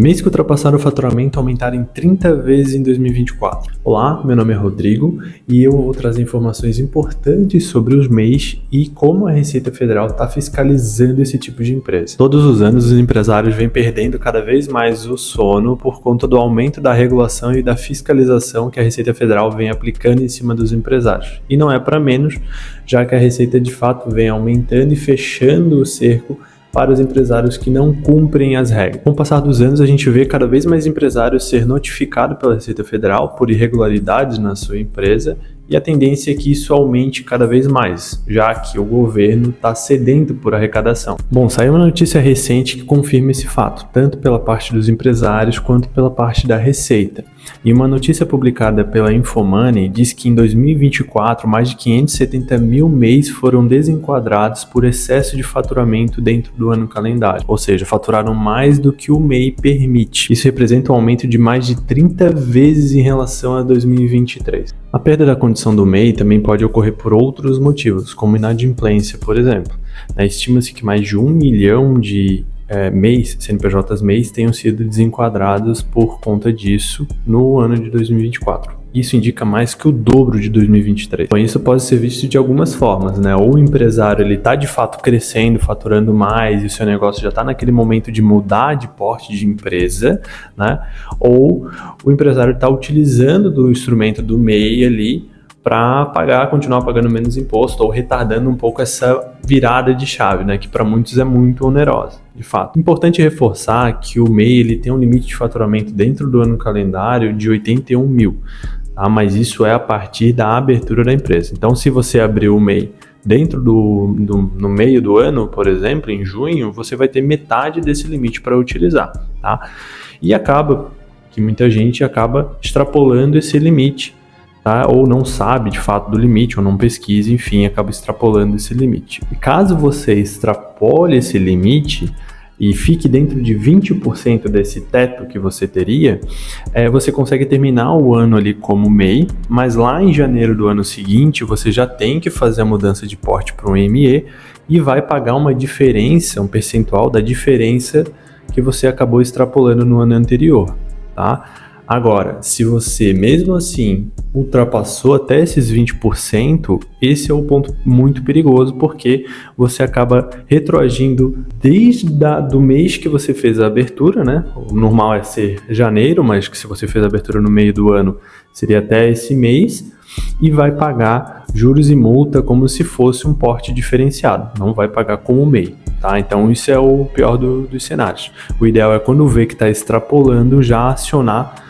Mês que ultrapassaram o faturamento aumentaram em 30 vezes em 2024. Olá, meu nome é Rodrigo e eu vou trazer informações importantes sobre os MEIs e como a Receita Federal está fiscalizando esse tipo de empresa. Todos os anos os empresários vêm perdendo cada vez mais o sono por conta do aumento da regulação e da fiscalização que a Receita Federal vem aplicando em cima dos empresários. E não é para menos, já que a Receita de fato vem aumentando e fechando o cerco para os empresários que não cumprem as regras. Com o passar dos anos, a gente vê cada vez mais empresários ser notificados pela Receita Federal por irregularidades na sua empresa e a tendência é que isso aumente cada vez mais, já que o governo está sedento por arrecadação. Bom, saiu uma notícia recente que confirma esse fato, tanto pela parte dos empresários quanto pela parte da Receita. E uma notícia publicada pela Infomoney diz que em 2024, mais de 570 mil MEIs foram desenquadrados por excesso de faturamento dentro do ano calendário, ou seja, faturaram mais do que o MEI permite. Isso representa um aumento de mais de 30 vezes em relação a 2023. A perda da condição do MEI também pode ocorrer por outros motivos, como inadimplência, por exemplo. Estima-se que mais de 1 milhão de MEIs, CNPJs MEIs, tenham sido desenquadrados por conta disso no ano de 2024. Isso indica mais que o dobro de 2023. Então isso pode ser visto de algumas formas, né? Ou o empresário está de fato crescendo, faturando mais e o seu negócio já está naquele momento de mudar de porte de empresa, né? Ou o empresário está utilizando do instrumento do MEI ali para continuar pagando menos imposto ou retardando um pouco essa virada de chave, né, que para muitos é muito onerosa, de fato. Importante reforçar que o MEI ele tem um limite de faturamento dentro do ano calendário de 81 mil, tá? Mas isso é a partir da abertura da empresa. Então, se você abrir o MEI dentro no meio do ano, por exemplo, em junho, você vai ter metade desse limite para utilizar, tá? E acaba que muita gente acaba extrapolando esse limite, tá? Ou não sabe de fato do limite, ou não pesquisa, enfim, acaba extrapolando esse limite. E caso você extrapole esse limite e fique dentro de 20% desse teto que você teria, você consegue terminar o ano ali como MEI, mas lá em janeiro do ano seguinte você já tem que fazer a mudança de porte para um ME e vai pagar uma diferença, um percentual da diferença que você acabou extrapolando no ano anterior, tá? Agora, se você mesmo assim ultrapassou até esses 20%, esse é o ponto muito perigoso, porque você acaba retroagindo desde do mês que você fez a abertura, né? O normal é ser janeiro, mas que se você fez a abertura no meio do ano, seria até esse mês, e vai pagar juros e multa como se fosse um porte diferenciado, não vai pagar como MEI. Tá? Então isso é o pior dos cenários. O ideal é quando vê que está extrapolando, já acionar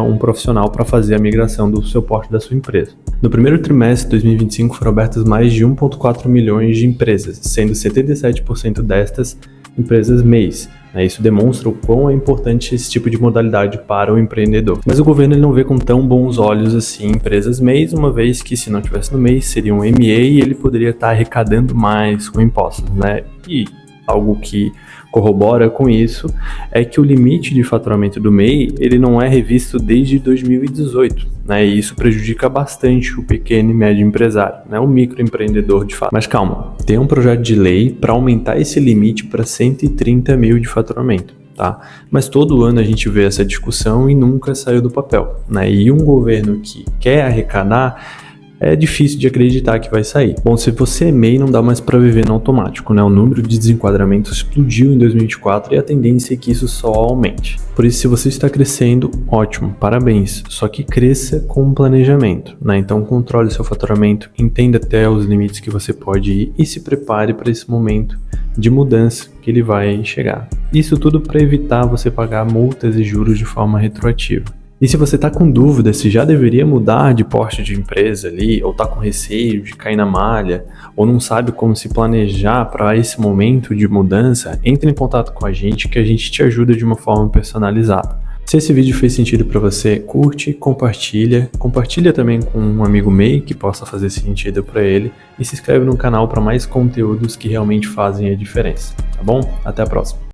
um profissional para fazer a migração do seu porte da sua empresa. No primeiro trimestre de 2025 foram abertas mais de 1,4 milhões de empresas, sendo 77% destas empresas MEIs. Isso demonstra o quão é importante esse tipo de modalidade para o empreendedor. Mas o governo ele não vê com tão bons olhos assim empresas MEIs, uma vez que se não tivesse no MEI seria um ME e ele poderia estar arrecadando mais com impostos, né? E algo que corrobora com isso é que o limite de faturamento do MEI ele não é revisto desde 2018, né? E isso prejudica bastante o pequeno e médio empresário, né? O microempreendedor de fato. Mas calma, tem um projeto de lei para aumentar esse limite para 130 mil de faturamento, tá? Mas todo ano a gente vê essa discussão e nunca saiu do papel, né? E um governo que quer arrecadar é difícil de acreditar que vai sair. Bom, se você é MEI, não dá mais para viver no automático, né? O número de desenquadramentos explodiu em 2024 e a tendência é que isso só aumente. Por isso, se você está crescendo, ótimo, parabéns. Só que cresça com planejamento, né? Então, controle seu faturamento, entenda até os limites que você pode ir e se prepare para esse momento de mudança que ele vai chegar. Isso tudo para evitar você pagar multas e juros de forma retroativa. E se você está com dúvida se já deveria mudar de porte de empresa ali, ou está com receio de cair na malha, ou não sabe como se planejar para esse momento de mudança, entre em contato com a gente que a gente te ajuda de uma forma personalizada. Se esse vídeo fez sentido para você, curte, compartilha também com um amigo MEI que possa fazer sentido para ele e se inscreve no canal para mais conteúdos que realmente fazem a diferença, tá bom? Até a próxima!